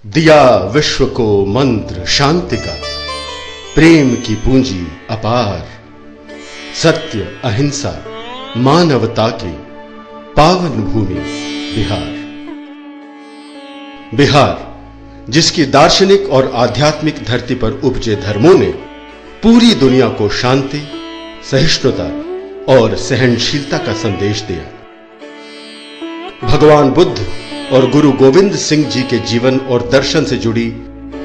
दिया विश्व को मंत्र शांति का, प्रेम की पूंजी अपार, सत्य अहिंसा मानवता की पावन भूमि बिहार। बिहार जिसकी दार्शनिक और आध्यात्मिक धरती पर उपजे धर्मों ने पूरी दुनिया को शांति, सहिष्णुता और सहनशीलता का संदेश दिया। भगवान बुद्ध और गुरु गोविंद सिंह जी के जीवन और दर्शन से जुड़ी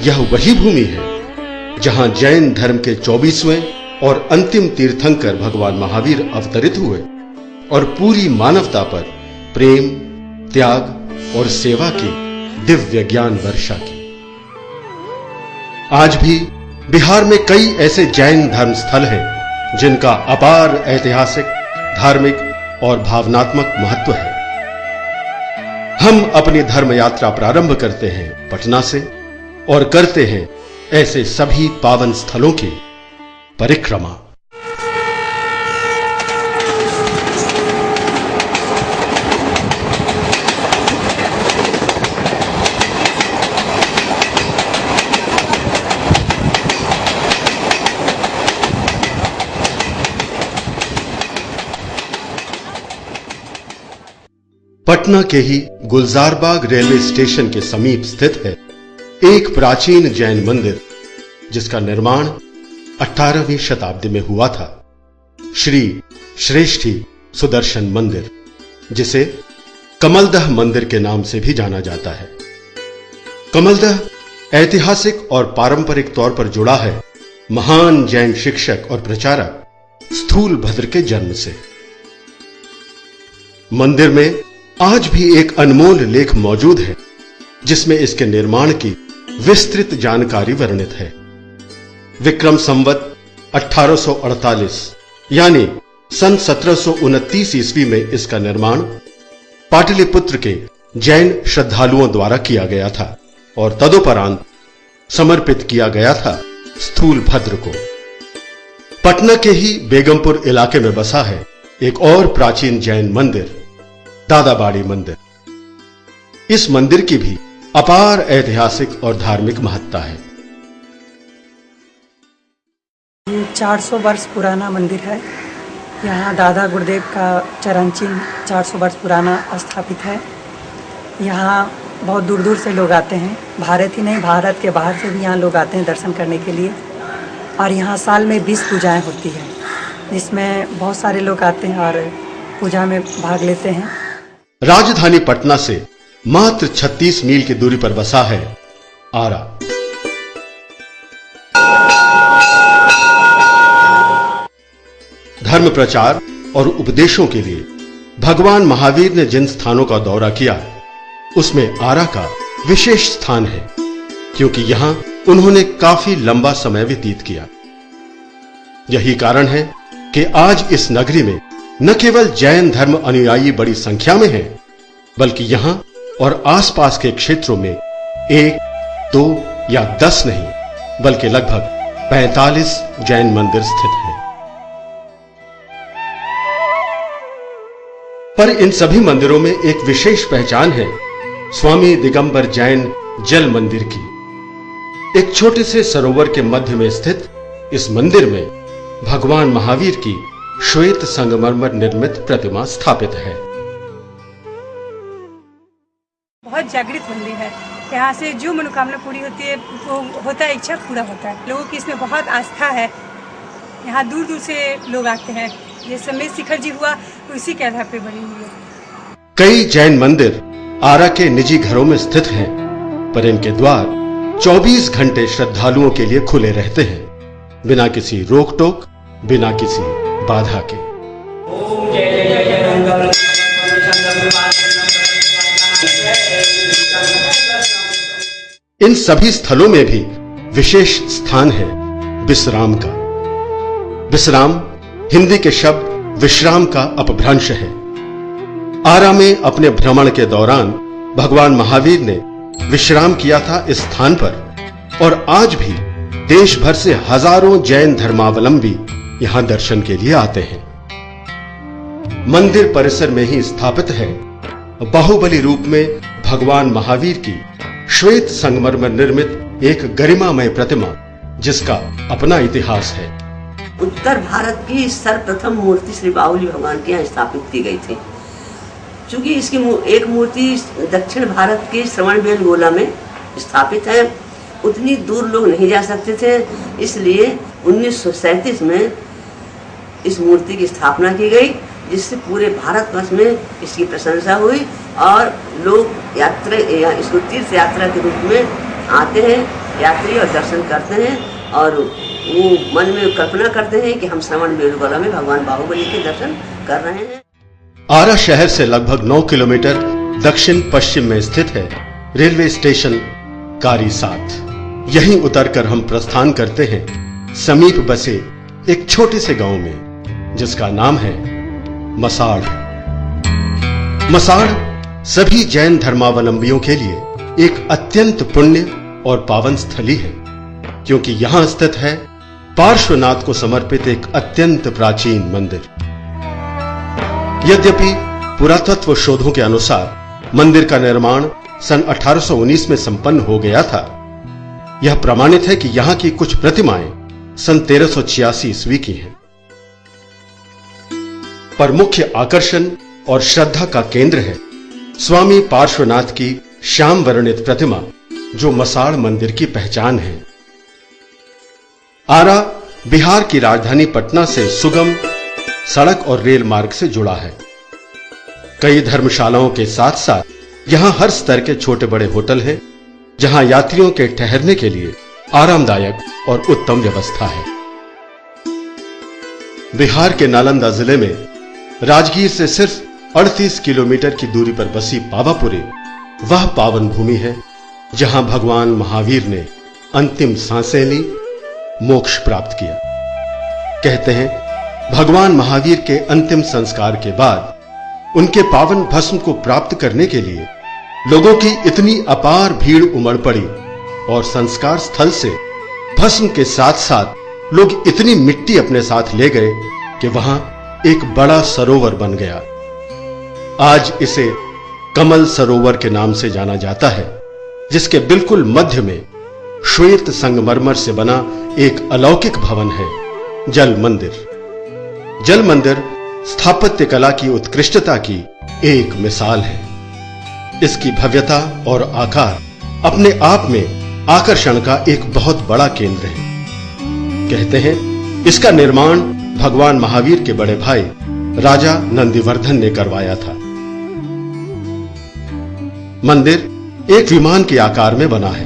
यह वही भूमि है जहां जैन धर्म के 24वें और अंतिम तीर्थंकर भगवान महावीर अवतरित हुए और पूरी मानवता पर प्रेम, त्याग और सेवा की दिव्य ज्ञान वर्षा की। आज भी बिहार में कई ऐसे जैन धर्म स्थल हैं जिनका अपार ऐतिहासिक, धार्मिक और भावनात्मक महत्व है। हम अपनी धर्म यात्रा प्रारंभ करते हैं पटना से और करते हैं ऐसे सभी पावन स्थलों की परिक्रमा। पटना के ही गुलजारबाग रेलवे स्टेशन के समीप स्थित है एक प्राचीन जैन मंदिर जिसका निर्माण 18वीं शताब्दी में हुआ था, श्री श्रेष्ठी सुदर्शन मंदिर, जिसे कमलदह मंदिर के नाम से भी जाना जाता है। कमलदह ऐतिहासिक और पारंपरिक तौर पर जुड़ा है महान जैन शिक्षक और प्रचारक स्थूलभद्र के जन्म से। मंदिर में आज भी एक अनमोल लेख मौजूद है जिसमें इसके निर्माण की विस्तृत जानकारी वर्णित है। विक्रम संवत 1848 यानी सन 1729 ईस्वी में इसका निर्माण पाटलिपुत्र के जैन श्रद्धालुओं द्वारा किया गया था और तदुपरांत समर्पित किया गया था स्थूलभद्र को। पटना के ही बेगमपुर इलाके में बसा है एक और प्राचीन जैन मंदिर, दादाबाड़ी मंदिर। इस मंदिर की भी अपार ऐतिहासिक और धार्मिक महत्ता है। ये 400 वर्ष पुराना मंदिर है। यहाँ दादा गुरुदेव का चरण चिन्ह 400 वर्ष पुराना स्थापित है। यहाँ बहुत दूर दूर से लोग आते हैं, भारत ही नहीं भारत के बाहर से भी यहाँ लोग आते हैं दर्शन करने के लिए। और यहाँ साल में 20 पूजाएं होती हैं जिसमें बहुत सारे लोग आते हैं और पूजा में भाग लेते हैं। राजधानी पटना से मात्र 36 मील की दूरी पर बसा है आरा। धर्म प्रचार और उपदेशों के लिए भगवान महावीर ने जिन स्थानों का दौरा किया उसमें आरा का विशेष स्थान है, क्योंकि यहां उन्होंने काफी लंबा समय व्यतीत किया। यही कारण है कि आज इस नगरी में न केवल जैन धर्म अनुयायी बड़ी संख्या में हैं, बल्कि यहां और आसपास के क्षेत्रों में 1, 2 या 10 नहीं बल्कि लगभग 45 जैन मंदिर स्थित हैं। पर इन सभी मंदिरों में एक विशेष पहचान है स्वामी दिगंबर जैन जल मंदिर की। एक छोटे से सरोवर के मध्य में स्थित इस मंदिर में भगवान महावीर की श्वेत संगमरमर निर्मित प्रतिमा स्थापित है। बहुत जागृत मंदिर है। यहाँ से जो मनोकामना पूरी होती है वो होता है, इच्छा पूरा होता है। लोगों की इसमें बहुत आस्था है। यहाँ दूर दूर से लोग आते हैं। जैसे में शिखर जी हुआ उसी के आधार पर बनी हुई है। कई जैन मंदिर आरा के निजी घरों में स्थित हैं, पर इनके द्वार 24 घंटे श्रद्धालुओं के लिए खुले रहते हैं, बिना किसी रोक टोक, बिना किसी बाधा के। इन सभी स्थलों में भी विशेष स्थान है विश्राम का। विश्राम हिंदी के शब्द विश्राम का अपभ्रंश है। आरा में अपने भ्रमण के दौरान भगवान महावीर ने विश्राम किया था इस स्थान पर, और आज भी देश भर से हजारों जैन धर्मावलंबी यहां दर्शन के लिए आते हैं। मंदिर परिसर में ही स्थापित है बाहुबली रूप में भगवान महावीर की श्वेत संगमरमर निर्मित एक गरिमामय प्रतिमा जिसका अपना इतिहास है। उत्तर भारत की सर्वप्रथम मूर्ति श्री बाहुली भगवान के यहाँ स्थापित की गई थी। चूंकि इसकी एक मूर्ति दक्षिण भारत के श्रवणबेलगोला में स्थापित है, उतनी दूर लोग नहीं जा सकते थे, इसलिए 1937 में इस मूर्ति की स्थापना की गई, जिससे पूरे भारतवर्ष में इसकी प्रशंसा हुई और लोग यात्रा या इसको तीर्थ यात्रा के रूप में आते हैं, यात्री और दर्शन करते हैं और वो मन में कल्पना करते हैं कि हम श्रवणबेलगोला में भगवान बाहुबली के दर्शन कर रहे हैं। आरा शहर से लगभग 9 किलोमीटर दक्षिण पश्चिम में स्थित है रेलवे स्टेशन कारी 7। यहीं उतरकर हम प्रस्थान करते हैं समीप बसे एक छोटे से गांव में जिसका नाम है मसाढ़। मसाढ़ सभी जैन धर्मावलंबियों के लिए एक अत्यंत पुण्य और पावन स्थली है, क्योंकि यहां स्थित है पार्श्वनाथ को समर्पित एक अत्यंत प्राचीन मंदिर। यद्यपि पुरातत्व शोधों के अनुसार मंदिर का निर्माण सन 1819 में संपन्न हो गया था, यह प्रमाणित है कि यहां की कुछ प्रतिमाएं सन 1386 ईस्वी की हैं। पर मुख्य आकर्षण और श्रद्धा का केंद्र है स्वामी पार्श्वनाथ की श्याम वर्णित प्रतिमा, जो मसाढ़ मंदिर की पहचान है। आरा बिहार की राजधानी पटना से सुगम सड़क और रेल मार्ग से जुड़ा है। कई धर्मशालाओं के साथ साथ यहां हर स्तर के छोटे बड़े होटल हैं, जहां यात्रियों के ठहरने के लिए आरामदायक और उत्तम व्यवस्था है। बिहार के नालंदा जिले में राजगीर से सिर्फ 38 किलोमीटर की दूरी पर बसी पावापुरी वह पावन भूमि है जहां भगवान महावीर ने अंतिम सांसें ली, मोक्ष प्राप्त किया। कहते हैं भगवान महावीर के अंतिम संस्कार के बाद उनके पावन भस्म को प्राप्त करने के लिए लोगों की इतनी अपार भीड़ उमड़ पड़ी और संस्कार स्थल से भस्म के साथ साथ लोग इतनी मिट्टी अपने साथ ले गए कि वहां एक बड़ा सरोवर बन गया। आज इसे कमल सरोवर के नाम से जाना जाता है, जिसके बिल्कुल मध्य में श्वेत संगमरमर से बना एक अलौकिक भवन है, जल मंदिर। जल मंदिर स्थापत्य कला की उत्कृष्टता की एक मिसाल है। इसकी भव्यता और आकार अपने आप में आकर्षण का एक बहुत बड़ा केंद्र है। कहते हैं इसका निर्माण भगवान महावीर के बड़े भाई राजा नंदिवर्धन ने करवाया था। मंदिर एक विमान के आकार में बना है।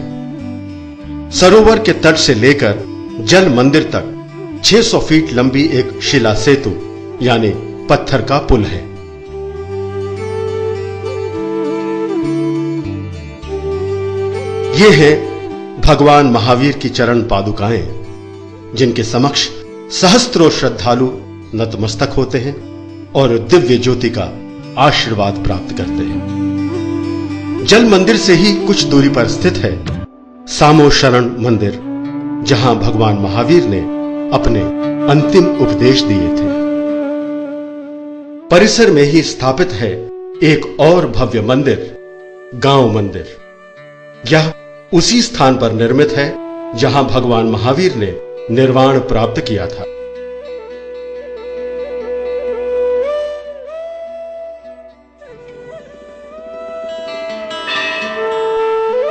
सरोवर के तट से लेकर जल मंदिर तक 600 फीट लंबी एक शिला सेतु यानी पत्थर का पुल है। ये है भगवान महावीर की चरण पादुकाएं, जिनके समक्ष सहस्त्रों श्रद्धालु नतमस्तक होते हैं और दिव्य ज्योति का आशीर्वाद प्राप्त करते हैं। जल मंदिर से ही कुछ दूरी पर स्थित है सामो शरण मंदिर, जहां भगवान महावीर ने अपने अंतिम उपदेश दिए थे। परिसर में ही स्थापित है एक और भव्य मंदिर, गांव मंदिर। यह उसी स्थान पर निर्मित है जहां भगवान महावीर ने निर्वाण प्राप्त किया था।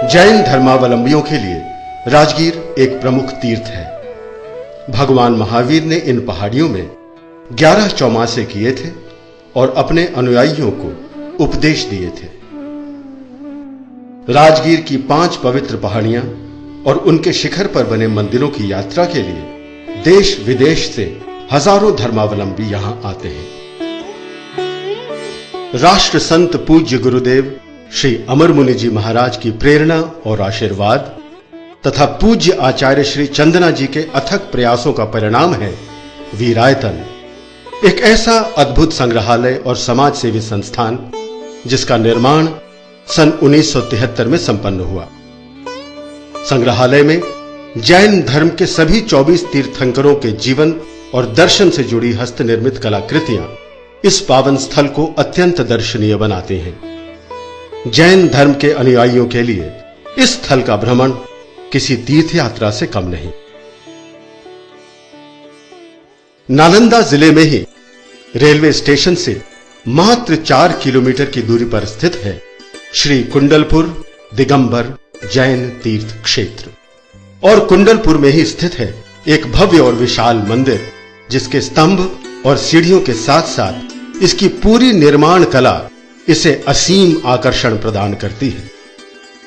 जैन धर्मावलंबियों के लिए राजगीर एक प्रमुख तीर्थ है। भगवान महावीर ने इन पहाड़ियों में 11 चौमासे किए थे और अपने अनुयायियों को उपदेश दिए थे। राजगीर की 5 पवित्र पहाड़ियां और उनके शिखर पर बने मंदिरों की यात्रा के लिए देश विदेश से हजारों धर्मावलंबी यहां आते हैं। राष्ट्र संत पूज्य गुरुदेव श्री अमर मुनि जी महाराज की प्रेरणा और आशीर्वाद तथा पूज्य आचार्य श्री चंदना जी के अथक प्रयासों का परिणाम है वीरायतन, एक ऐसा अद्भुत संग्रहालय और समाज सेवी संस्थान जिसका निर्माण सन 1973 में संपन्न हुआ। संग्रहालय में जैन धर्म के सभी 24 तीर्थंकरों के जीवन और दर्शन से जुड़ी हस्तनिर्मित कलाकृतियां इस पावन स्थल को अत्यंत दर्शनीय बनाते हैं। जैन धर्म के अनुयायियों के लिए इस स्थल का भ्रमण किसी तीर्थ यात्रा से कम नहीं। नालंदा जिले में ही रेलवे स्टेशन से मात्र 4 किलोमीटर की दूरी पर स्थित है श्री कुंडलपुर दिगंबर जैन तीर्थ क्षेत्र। और कुंडलपुर में ही स्थित है एक भव्य और विशाल मंदिर, जिसके स्तंभ और सीढ़ियों के साथ साथ इसकी पूरी निर्माण कला इसे असीम आकर्षण प्रदान करती है।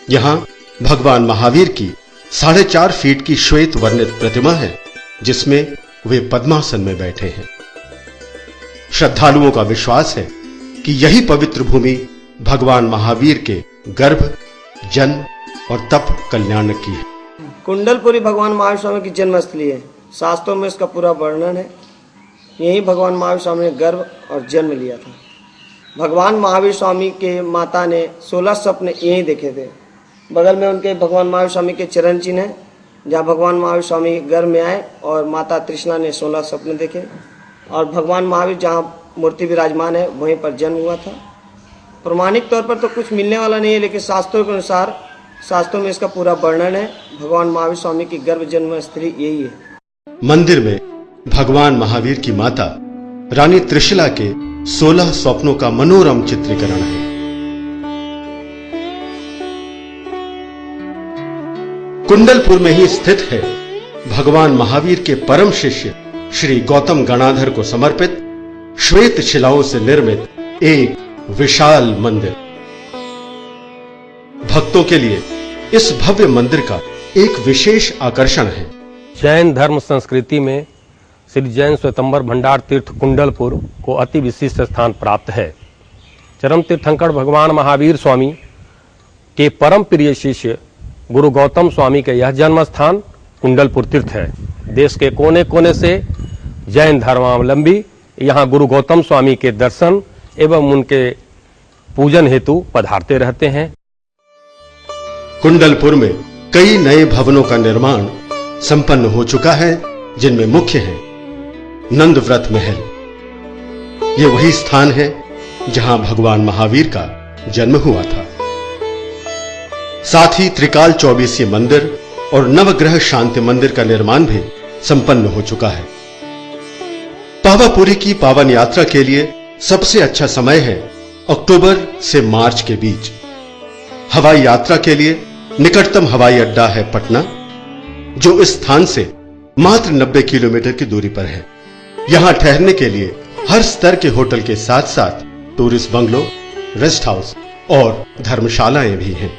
यहां भगवान महावीर की 4.5 फीट की श्वेत वर्णित प्रतिमा है, जिसमें वे पद्मासन में बैठे हैं। श्रद्धालुओं का विश्वास है कि यही पवित्र भूमि भगवान महावीर के गर्भ, जन्म और तप कल्याण की है। कुंडलपुरी भगवान महावीर स्वामी की जन्मस्थली है। शास्त्रों में इसका पूरा वर्णन है। यही भगवान महावीर स्वामी ने गर्भ और जन्म लिया था। भगवान महावीर स्वामी के माता ने 16 स्वप्न यही देखे थे। बगल में उनके भगवान महावीर स्वामी के चरण चिन्ह है, जहाँ भगवान महावीर स्वामी गर्भ में आए और माता तृष्णा ने 16 स्वप्न देखे। और भगवान महावीर जहाँ मूर्ति विराजमान है वहीं पर जन्म हुआ था। प्रमाणिक तौर पर तो कुछ मिलने वाला नहीं है, लेकिन शास्त्रों के अनुसार शास्त्रों में इसका पूरा वर्णन है। भगवान महावीर स्वामी की गर्भ जन्म स्थली यही है। मंदिर में भगवान महावीर की माता रानी त्रिशला के 16 स्वप्नों का मनोरम चित्रीकरण है। कुंडलपुर में ही स्थित है भगवान महावीर के परम शिष्य श्री गौतम गणाधर को समर्पित श्वेत शिलाओं से निर्मित एक विशाल मंदिर। भक्तों के लिए इस भव्य मंदिर का एक विशेष आकर्षण है। जैन धर्म संस्कृति में श्री जैन श्वेतंबर भंडार तीर्थ कुंडलपुर को अति विशिष्ट स्थान प्राप्त है। चरम तीर्थंकर भगवान महावीर स्वामी के परम प्रिय शिष्य गुरु गौतम स्वामी के यह जन्म स्थान कुंडलपुर तीर्थ है। देश के कोने कोने से जैन धर्मावलंबी यहाँ गुरु गौतम स्वामी के दर्शन एवं उनके पूजन हेतु पधारते रहते हैं। कुंडलपुर में कई नए भवनों का निर्माण संपन्न हो चुका है, जिनमें मुख्य है नंदव्रत महल। ये वही स्थान है जहां भगवान महावीर का जन्म हुआ था। साथ ही त्रिकाल चौबीसीय मंदिर और नवग्रह शांति मंदिर का निर्माण भी संपन्न हो चुका है। पावापुरी की पावन यात्रा के लिए सबसे अच्छा समय है अक्टूबर से मार्च के बीच। हवाई यात्रा के लिए निकटतम हवाई अड्डा है पटना, जो इस स्थान से मात्र 90 किलोमीटर की दूरी पर है। यहां ठहरने के लिए हर स्तर के होटल के साथ साथ टूरिस्ट बंगलो, रेस्ट हाउस और धर्मशालाएं भी हैं।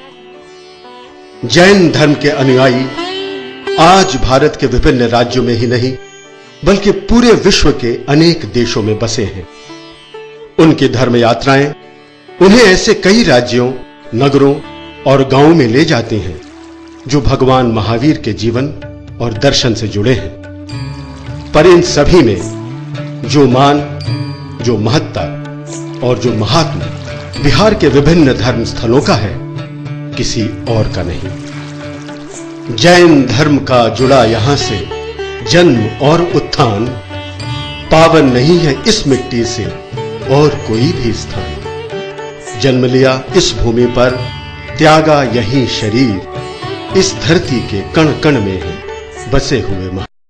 जैन धर्म के अनुयायी आज भारत के विभिन्न राज्यों में ही नहीं, बल्कि पूरे विश्व के अनेक देशों में बसे हैं। उनकी धर्म यात्राएं उन्हें ऐसे कई राज्यों, नगरों और गांवों में ले जाती हैं जो भगवान महावीर के जीवन और दर्शन से जुड़े हैं। पर इन सभी में जो मान, जो महत्ता और जो महात्म्य बिहार के विभिन्न धर्म स्थलों का है, किसी और का नहीं। जैन धर्म का जुड़ा यहां से जन्म और उत्थान पावन नहीं है इस मिट्टी से और कोई भी स्थान। जन्म लिया इस भूमि पर, त्यागा यही शरीर, इस धरती के कण कण में है बसे हुए